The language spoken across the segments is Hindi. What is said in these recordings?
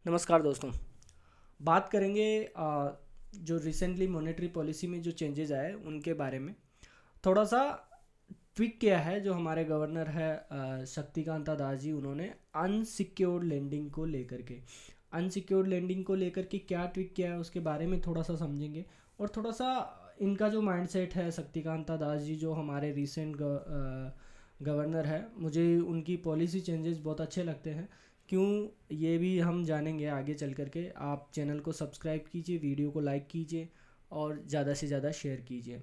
नमस्कार दोस्तों। बात करेंगे जो रिसेंटली मॉनेटरी पॉलिसी में जो चेंजेस आए उनके बारे में। थोड़ा सा ट्विक किया है जो हमारे गवर्नर है शक्तिकांता दास जी, उन्होंने अनसिक्योर्ड लेंडिंग को लेकर के क्या ट्विक किया है उसके बारे में थोड़ा सा समझेंगे। और थोड़ा सा इनका जो माइंडसेट है, शक्तिकांता दास जी जो हमारे रिसेंट गवर्नर है, मुझे उनकी पॉलिसी चेंजेस बहुत अच्छे लगते हैं। क्यों, ये भी हम जानेंगे आगे चल कर के। आप चैनल को सब्सक्राइब कीजिए, वीडियो को लाइक कीजिए और ज़्यादा से ज़्यादा शेयर कीजिए।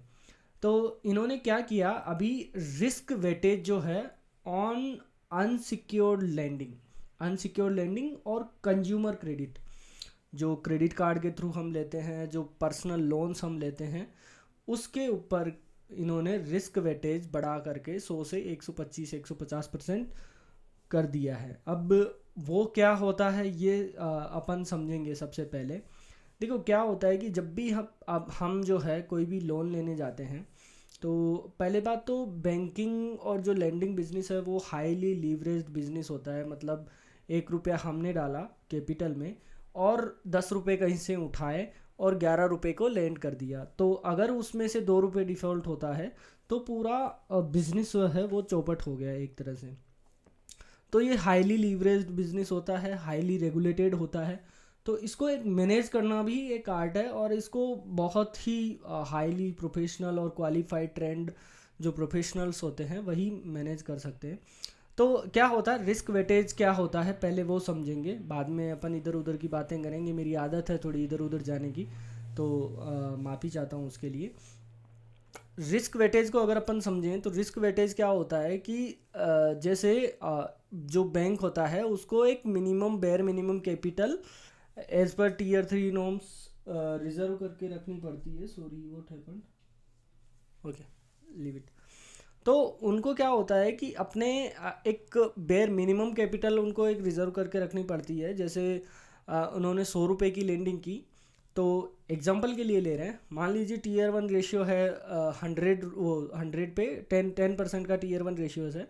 तो इन्होंने क्या किया, अभी रिस्क वेटेज जो है ऑन अनसिक्योर्ड लेंडिंग और कंज्यूमर क्रेडिट, जो क्रेडिट कार्ड के थ्रू हम लेते हैं, जो पर्सनल लोन्स हम लेते हैं, उसके ऊपर इन्होंने रिस्क वेटेज बढ़ा करके 100 से 125-150% कर दिया है। अब वो क्या होता है ये अपन समझेंगे। सबसे पहले देखो क्या होता है कि जब भी हम जो है कोई भी लोन लेने जाते हैं, तो पहले बात तो बैंकिंग और जो लेंडिंग बिजनेस है वो हाईली लीवरेज्ड बिजनेस होता है। मतलब 1 रुपया हमने डाला कैपिटल में और 10 रुपये कहीं से उठाए और 11 रुपये को लेंड कर दिया, तो अगर उसमें से 2 रुपये डिफ़ॉल्ट होता है तो पूरा बिजनेस जो है वो चौपट हो गया एक तरह से। तो ये हाईली लीवरेज्ड बिजनेस होता है, हाईली रेगुलेटेड होता है। तो इसको एक मैनेज करना भी एक आर्ट है और इसको बहुत ही हाईली प्रोफेशनल और क्वालिफाइड ट्रेंड जो प्रोफेशनल्स होते हैं वही मैनेज कर सकते हैं। तो क्या होता है, रिस्क वेटेज क्या होता है पहले वो समझेंगे, बाद में अपन इधर उधर की बातें करेंगे। मेरी आदत है थोड़ी इधर उधर जाने की, तो माफ़ी चाहता हूँ उसके लिए। रिस्क वेटेज को अगर अपन समझें तो रिस्क वेटेज क्या होता है कि जैसे जो बैंक होता है उसको एक bare minimum capital as per tier 3 norms reserve करके रखनी पड़ती है। Sorry what happened, okay leave it. तो उनको क्या होता है कि अपने एक बेयर मिनिमम कैपिटल उनको एक रिजर्व करके रखनी पड़ती है। जैसे उन्होंने 100 रुपये की लेंडिंग की, तो एग्जांपल के लिए ले रहे हैं, मान लीजिए टीयर 1 रेशियो है 100 पे 10% का टीयर 1 रेशियो है।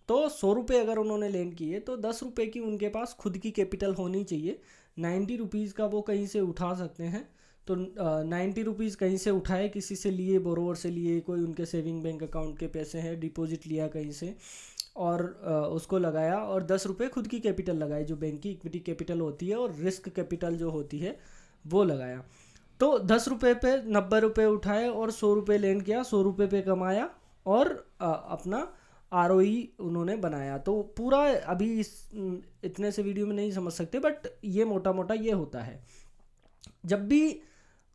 तो 100 रुपये अगर उन्होंने लेंड किए तो 10 रुपये की उनके पास खुद की कैपिटल होनी चाहिए। 90 रुपीज़ का वो कहीं से उठा सकते हैं। तो 90 रुपीज़ कहीं से उठाए, किसी से लिए, बोरोवर से लिए, कोई उनके सेविंग बैंक अकाउंट के पैसे हैं, डिपॉजिट लिया कहीं से और उसको लगाया, और 10 रुपये खुद की कैपिटल लगाई जो बैंक की इक्विटी कैपिटल होती है और रिस्क कैपिटल जो होती है वो लगाया। तो 10 रुपये पे 90 रुपये उठाए और 100 रुपये लेंड किया, 100 रुपये पे कमाया और अपना आरओई उन्होंने बनाया। तो पूरा अभी इतने से वीडियो में नहीं समझ सकते, बट ये मोटा मोटा ये होता है। जब भी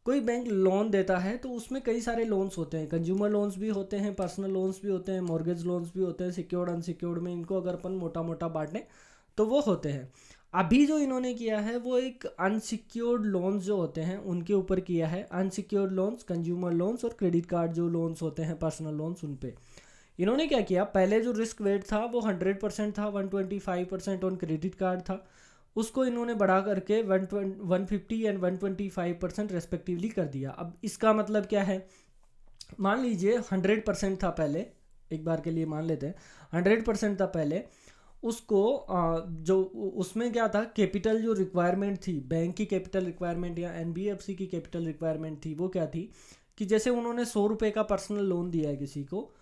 कोई बैंक लोन देता है तो उसमें कई सारे लोन्स होते हैं, कंज्यूमर लोन्स भी होते हैं, पर्सनल लोन्स भी होते हैं, मॉर्गेज लोन्स भी होते हैं, सिक्योर्ड अनसिक्योर्ड में इनको अगर अपन मोटा मोटा बांटें तो वो होते हैं। अभी जो इन्होंने किया है वो एक अनसिक्योर्ड लोन्स जो होते हैं उनके ऊपर किया है। अनसिक्योर्ड लोन्स, कंज्यूमर लोन्स और क्रेडिट कार्ड जो लोन्स होते हैं, पर्सनल लोन्स, उन पे इन्होंने क्या किया, पहले जो रिस्क वेट था वो 100% था, 125% ऑन क्रेडिट कार्ड था, उसको इन्होंने बढ़ा करके 150 एंड 125% रेस्पेक्टिवली कर दिया। अब इसका मतलब क्या है, मान लीजिए 100% था पहले, एक बार के लिए मान लेते हैं 100% था पहले, उसको जो उसमें क्या था, कैपिटल जो रिक्वायरमेंट थी, बैंक की कैपिटल रिक्वायरमेंट या एनबीएफसी की कैपिटल रिक्वायरमेंट थी, वो क्या थी कि जैसे उन्होंने 100 रुपये का पर्सनल लोन दिया है किसी को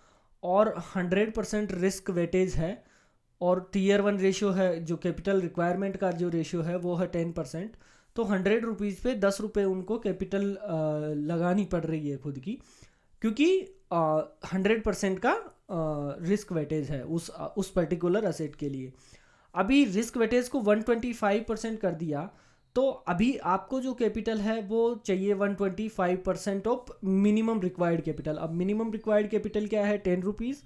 और 100% रिस्क वेटेज है और टीयर 1 रेशियो है, जो कैपिटल रिक्वायरमेंट का जो रेशियो है वो है 10%, तो 100 रुपीज़ पे 10 रुपये उनको कैपिटल लगानी पड़ रही है खुद की, क्योंकि 100% का रिस्क वेटेज है उस पर्टिकुलर असेट के लिए। अभी रिस्क वेटेज को 125% कर दिया, तो अभी आपको जो कैपिटल है वो चाहिए 125% ऑफ मिनिमम रिक्वायर्ड कैपिटल। अब मिनिमम रिक्वायर्ड कैपिटल क्या है, 10 रुपीज़।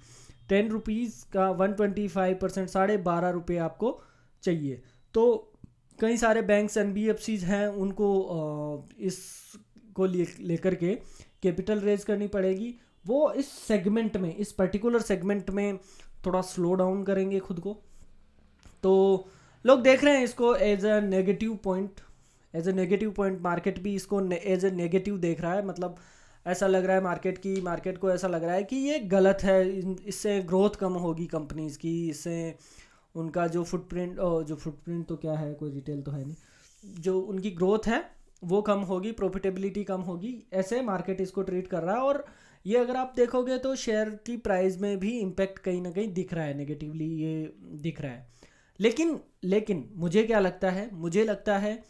10 रुपीज़ का 125% ₹12.5 आपको चाहिए। तो कई सारे बैंक्स एनबीएफसीज हैं, उनको इसको लेकर के कैपिटल रेज करनी पड़ेगी। वो इस सेगमेंट में, इस पर्टिकुलर सेगमेंट में थोड़ा स्लो डाउन करेंगे खुद को। तो लोग देख रहे हैं इसको as a negative point, market भी इसको एज अ नेगेटिव देख रहा है। मतलब ऐसा लग रहा है मार्केट को ऐसा लग रहा है कि ये गलत है, इससे ग्रोथ कम होगी कंपनीज की, इससे उनका जो फुटप्रिंट तो क्या है, कोई रिटेल तो है नहीं, जो उनकी ग्रोथ है वो कम होगी, प्रॉफिटेबिलिटी कम होगी, ऐसे मार्केट इसको ट्रीट कर रहा है। और ये अगर आप देखोगे तो शेयर की प्राइस में भी इम्पैक्ट कहीं ना कहीं दिख रहा है, नेगेटिवली ये दिख रहा है। लेकिन लेकिन मुझे क्या लगता है, मुझे लगता है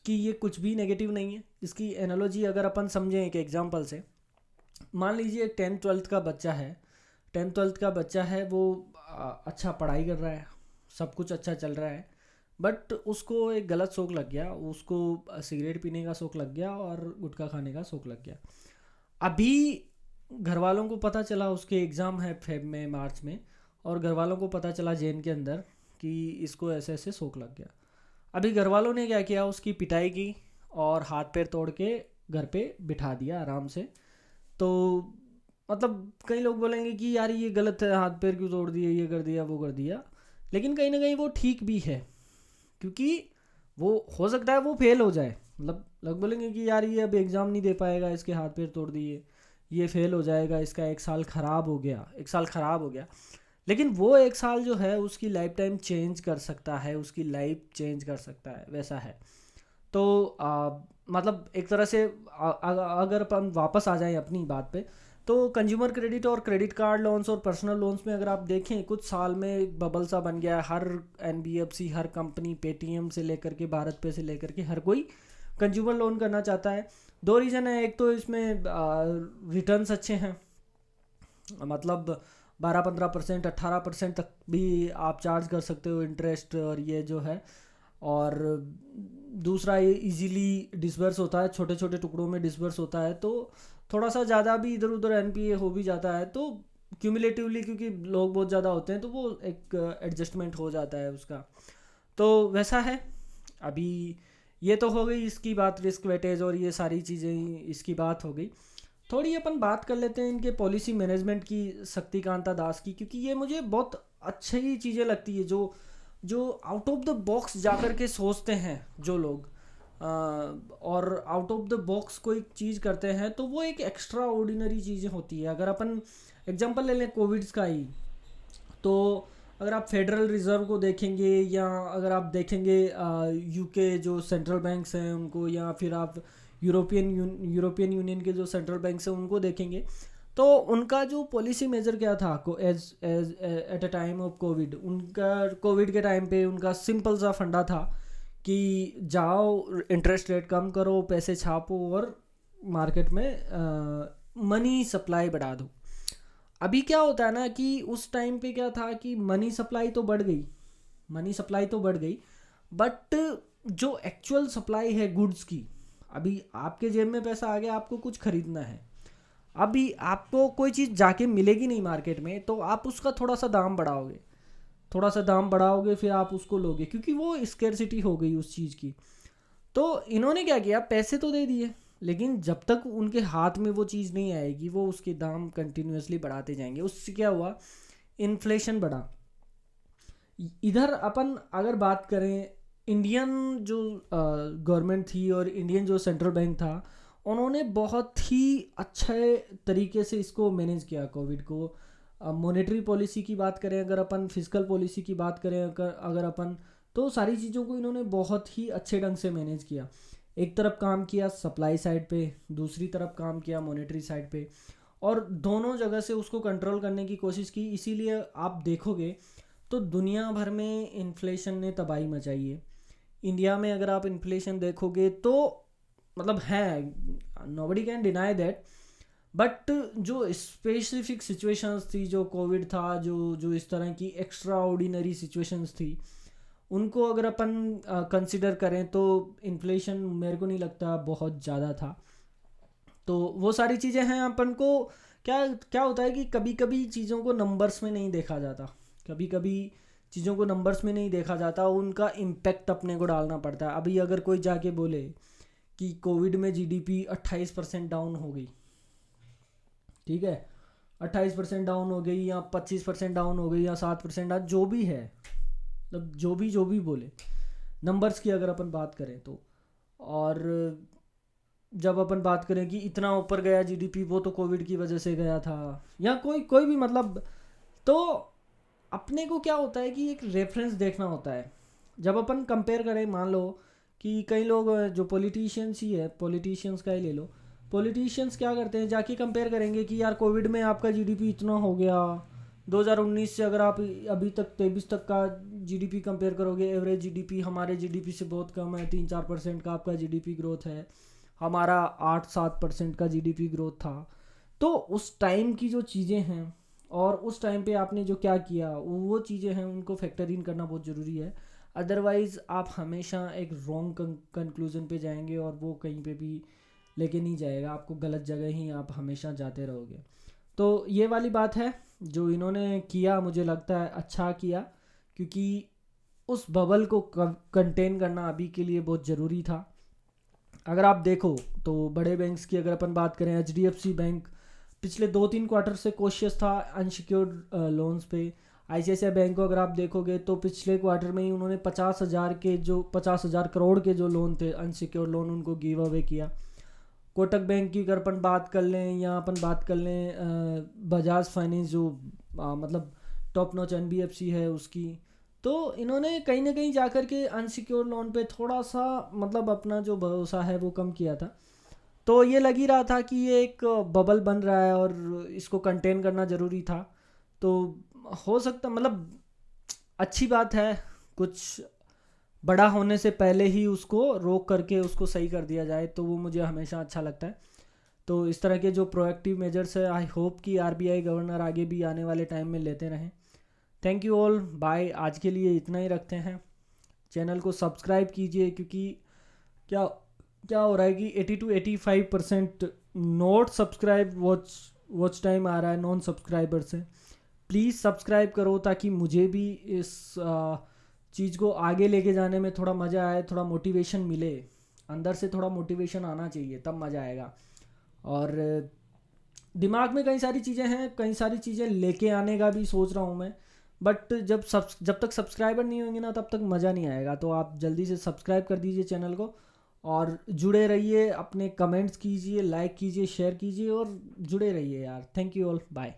कि ये कुछ भी नेगेटिव नहीं है। इसकी एनालॉजी अगर अपन समझें एक एग्जांपल से, मान लीजिए एक 10th 12th का बच्चा है, 10th 12th का बच्चा है, वो अच्छा पढ़ाई कर रहा है, सब कुछ अच्छा चल रहा है, बट उसको एक गलत शौक लग गया, उसको सिगरेट पीने का शौक लग गया और गुटखा खाने का शौक लग गया। अभी घर वालों को पता चला, उसके एग्ज़ाम है फेब में, मार्च में, और घर वालों को पता चला जेल के अंदर कि इसको ऐसे ऐसे शौक लग गया। अभी घर वालों ने क्या किया, उसकी पिटाई की और हाथ पैर तोड़ के घर पे बिठा दिया आराम से। तो मतलब कई लोग बोलेंगे कि यार ये गलत है, हाथ पैर क्यों तोड़ दिए, ये कर दिया वो कर दिया, लेकिन कहीं ना कहीं वो ठीक भी है, क्योंकि वो हो सकता है वो फेल हो जाए। मतलब लोग बोलेंगे कि यार ये अब एग्ज़ाम नहीं दे पाएगा, इसके हाथ पैर तोड़ दिए, ये फेल हो जाएगा, इसका एक साल ख़राब हो गया, एक साल ख़राब हो गया। लेकिन वो एक साल जो है उसकी लाइफ टाइम चेंज कर सकता है, उसकी लाइफ चेंज कर सकता है, वैसा है। तो मतलब एक तरह से अगर अपन वापस आ जाएं अपनी बात पे, तो कंज्यूमर क्रेडिट और क्रेडिट कार्ड लोन्स और पर्सनल लोन्स में अगर आप देखें, कुछ साल में एक बबल सा बन गया है। हर एनबीएफसी, हर कंपनी, पेटीएम से लेकर के भारत पे से लेकर के हर कोई कंज्यूमर लोन करना चाहता है। दो रीज़न है, एक तो इसमें रिटर्न्स अच्छे हैं, मतलब 12-15%, 18% तक भी आप चार्ज कर सकते हो इंटरेस्ट, और ये जो है। और दूसरा, ये इजीली डिसबर्स होता है, छोटे छोटे टुकड़ों में डिसबर्स होता है, तो थोड़ा सा ज़्यादा भी इधर उधर एनपीए हो भी जाता है, तो क्यूमुलेटिवली क्योंकि लोग बहुत ज़्यादा होते हैं तो वो एक एडजस्टमेंट हो जाता है उसका। तो वैसा है। अभी ये तो हो गई इसकी बात, रिस्क वेटेज और ये सारी चीज़ें इसकी बात हो गई। थोड़ी अपन बात कर लेते हैं इनके पॉलिसी मैनेजमेंट की, शक्तिकांता दास की, क्योंकि ये मुझे बहुत अच्छी चीज़ें लगती है, जो जो आउट ऑफ द बॉक्स जाकर के सोचते हैं जो लोग, और आउट ऑफ द बॉक्स कोई चीज़ करते हैं, तो वो एक एक्स्ट्रा ऑर्डिनरी चीज़ें होती है। अगर अपन एग्जांपल ले लें कोविड्स का ही, तो अगर आप फेडरल रिज़र्व को देखेंगे, या अगर आप देखेंगे यूके जो सेंट्रल बैंक्स हैं उनको, या फिर आप यूरोपियन यूनियन के जो सेंट्रल बैंक्स हैं उनको देखेंगे, तो उनका जो पॉलिसी मेजर क्या था को as as at a time of Covid, उनका कोविड के टाइम पे उनका सिंपल सा फंडा था कि जाओ इंटरेस्ट रेट कम करो, पैसे छापो और मार्केट में मनी सप्लाई बढ़ा दो। अभी क्या होता है ना कि उस टाइम पे क्या था कि मनी सप्लाई तो बढ़ गई, मनी सप्लाई तो बढ़ गई, बट जो एक्चुअल सप्लाई है गुड्स की, अभी आपके जेब में पैसा आ गया, आपको कुछ खरीदना है, अभी आपको कोई चीज़ जाके मिलेगी नहीं मार्केट में, तो आप उसका थोड़ा सा दाम बढ़ाओगे, थोड़ा सा दाम बढ़ाओगे, फिर आप उसको लोगे, क्योंकि वो स्केर्सिटी हो गई उस चीज़ की। तो इन्होंने क्या किया, पैसे तो दे दिए, लेकिन जब तक उनके हाथ में वो चीज़ नहीं आएगी वो उसके दाम कंटिन्यूसली बढ़ाते जाएंगे। उससे क्या हुआ, इन्फ्लेशन बढ़ा। इधर अपन अगर बात करें, इंडियन जो गवर्नमेंट थी और इंडियन जो सेंट्रल बैंक था, उन्होंने बहुत ही अच्छे तरीके से इसको मैनेज किया कोविड को। मॉनेटरी पॉलिसी की बात करें अगर अपन, फिजिकल पॉलिसी की बात करें अगर अपन, तो सारी चीज़ों को इन्होंने बहुत ही अच्छे ढंग से मैनेज किया। एक तरफ काम किया सप्लाई साइड पे, दूसरी तरफ काम किया मॉनेटरी साइड पे, और दोनों जगह से उसको कंट्रोल करने की कोशिश की। इसीलिए आप देखोगे तो दुनिया भर में इन्फ्लेशन ने तबाही मचाई है। इंडिया में अगर आप इन्फ्लेशन देखोगे तो मतलब है, nobody can deny that, but जो स्पेसिफिक सिचुएशंस थी, जो कोविड था, जो जो इस तरह की एक्स्ट्रा ऑर्डिनरी सिचुएशंस थी, उनको अगर अपन कंसिडर करें तो इन्फ्लेशन मेरे को नहीं लगता बहुत ज़्यादा था। तो वो सारी चीज़ें हैं। अपन को क्या क्या होता है कि कभी कभी चीज़ों को नंबर्स में नहीं देखा जाता, कभी कभी चीज़ों को नंबर्स में नहीं देखा जाता, उनका इम्पेक्ट अपने को डालना पड़ता है। अभी अगर कोई जाके बोले कि कोविड में जीडीपी 28% डाउन हो गई, ठीक है, 28% डाउन हो गई, या 25% डाउन हो गई, या 7% डाउन, जो भी है, मतलब जो भी बोले नंबर्स की अगर अपन बात करें तो, और जब अपन बात करें कि इतना ऊपर गया जीडीपी, वो तो कोविड की वजह से गया था, या कोई कोई भी, मतलब तो अपने को क्या होता है कि एक रेफरेंस देखना होता है। जब अपन कंपेयर करें, मान लो कि कई लोग जो पॉलिटिशियंस ही है, पॉलिटिशियंस का ही ले लो, पॉलिटिशियंस क्या करते हैं, जाके कंपेयर करेंगे कि यार कोविड में आपका जीडीपी इतना हो गया, 2019 से अगर आप अभी तक 23 तक का जीडीपी कंपेयर करोगे, एवरेज जीडीपी हमारे जीडीपी से बहुत कम है, 3-4% का आपका जीडीपी ग्रोथ है, हमारा 8-7% का जीडीपी ग्रोथ था। तो उस टाइम की जो चीज़ें हैं और उस टाइम पे आपने जो क्या किया, वो चीज़ें हैं, उनको फैक्टर इन करना बहुत ज़रूरी है। अदरवाइज़ आप हमेशा एक रॉन्ग कंक्लूजन पे जाएंगे और वो कहीं पे भी लेके नहीं जाएगा, आपको गलत जगह ही आप हमेशा जाते रहोगे। तो ये वाली बात है जो इन्होंने किया, मुझे लगता है अच्छा किया, क्योंकि उस बबल को कंटेन करना अभी के लिए बहुत ज़रूरी था। अगर आप देखो तो बड़े बैंक्स की अगर अपन बात करें, HDFC बैंक पिछले 2-3 क्वार्टर से कॉशियस था अनसिक्योर्ड लोन्स पे। ICICI बैंक को अगर आप देखोगे तो पिछले क्वार्टर में ही उन्होंने 50,000 करोड़ के जो लोन थे अनसिक्योर्ड लोन, उनको गिव अवे किया। कोटक बैंक की अगर अपन बात कर लें, या अपन बात कर लें बजाज फाइनेंस जो मतलब टॉप नॉच NBFC है उसकी, तो इन्होंने कहीं ना कहीं जाकर के अनसिक्योर लोन पे थोड़ा सा मतलब अपना जो भरोसा है वो कम किया था। तो ये लग ही रहा था कि ये एक बबल बन रहा है और इसको कंटेन करना ज़रूरी था। तो हो सकता मतलब अच्छी बात है, कुछ बड़ा होने से पहले ही उसको रोक करके उसको सही कर दिया जाए, तो वो मुझे हमेशा अच्छा लगता है। तो इस तरह के जो प्रोएक्टिव मेजर्स है, आई होप कि RBI गवर्नर आगे भी आने वाले टाइम में लेते रहें। Thank you all, bye. आज के लिए इतना ही रखते हैं। चैनल को सब्सक्राइब कीजिए, क्योंकि क्या क्या हो रहा है कि 80-85% नॉट सब्सक्राइब वॉच टाइम आ रहा है नॉन सब्सक्राइबर से। प्लीज़ सब्सक्राइब करो ताकि मुझे भी इस चीज़ को आगे लेके जाने में थोड़ा मज़ा आए, थोड़ा मोटिवेशन मिले, अंदर से थोड़ा मोटिवेशन आना चाहिए, तब मज़ा आएगा। और दिमाग में कई सारी चीज़ें हैं, कई सारी चीज़ें लेके आने का भी सोच रहा हूँ मैं, बट जब तक सब्सक्राइबर नहीं होंगे ना तब तक मज़ा नहीं आएगा। तो आप जल्दी से सब्सक्राइब कर दीजिए चैनल को और जुड़े रहिए, अपने कमेंट्स कीजिए, लाइक कीजिए, शेयर कीजिए और जुड़े रहिए यार। Thank you all, bye.